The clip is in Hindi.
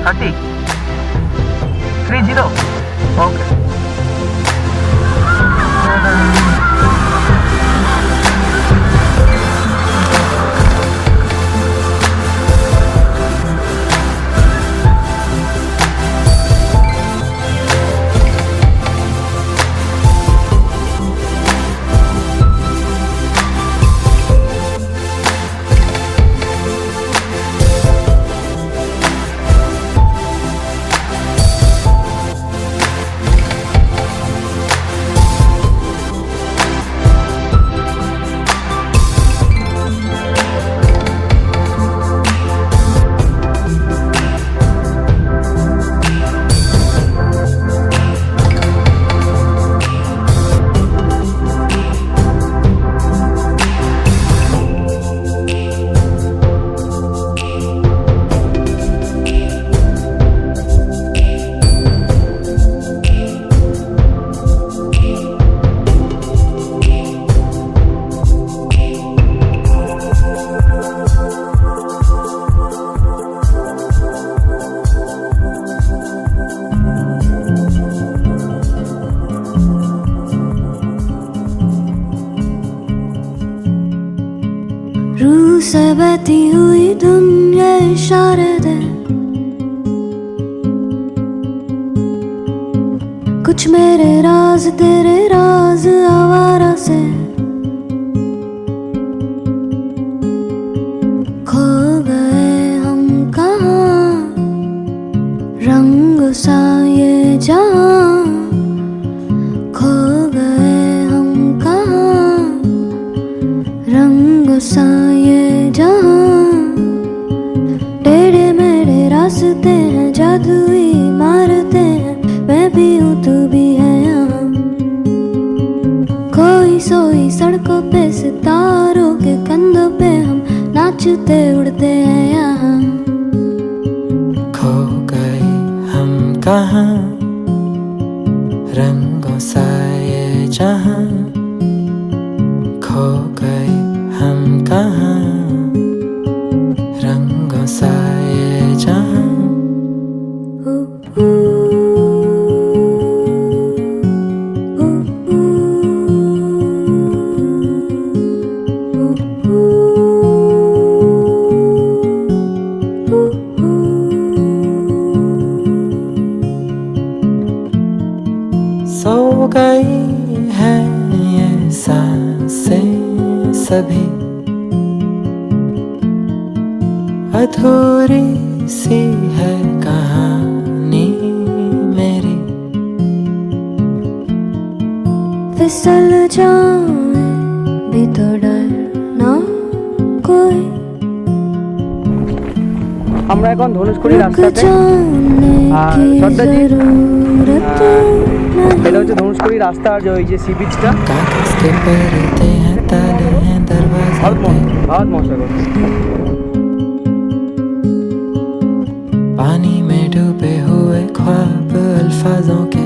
30 30 ओके रूह से बहती हुई दुनिया इशारे दे कुछ मेरे राज तेरे राज आवारा से खो गए हम कहाँ रंग सा ये जहाँ खो गए हम कहाँ रंग सा ये जहाँ टेढ़े मेढ़े रास्ते हैं जादुई मारते हैं मैं भी हूँ तू भी है यहाँ खोई सोई सड़कों पे सितारों के कंधों पे हम नाचते उड़ते हैं यहाँ खो गए हम कहाँ रंगों सा ये जहाँ खो गए हम कहाँ रंगों सा ये जहाँ सो गई है ये सांसें सभी अधूरी सी है कहानी मेरी फिसल जाए भी तो डर ना कोई আমরা এখন ধনুষকোটি রাস্তাতে আর সর্দারজি এটা হচ্ছে ধনুষকোটি রাস্তা আর ওই যে সি বিচটা कागज के परते हैं ताले हैं दरवाजे बहुत मौसम पानी में डूबे हुए ख्वाब अल्फाजों के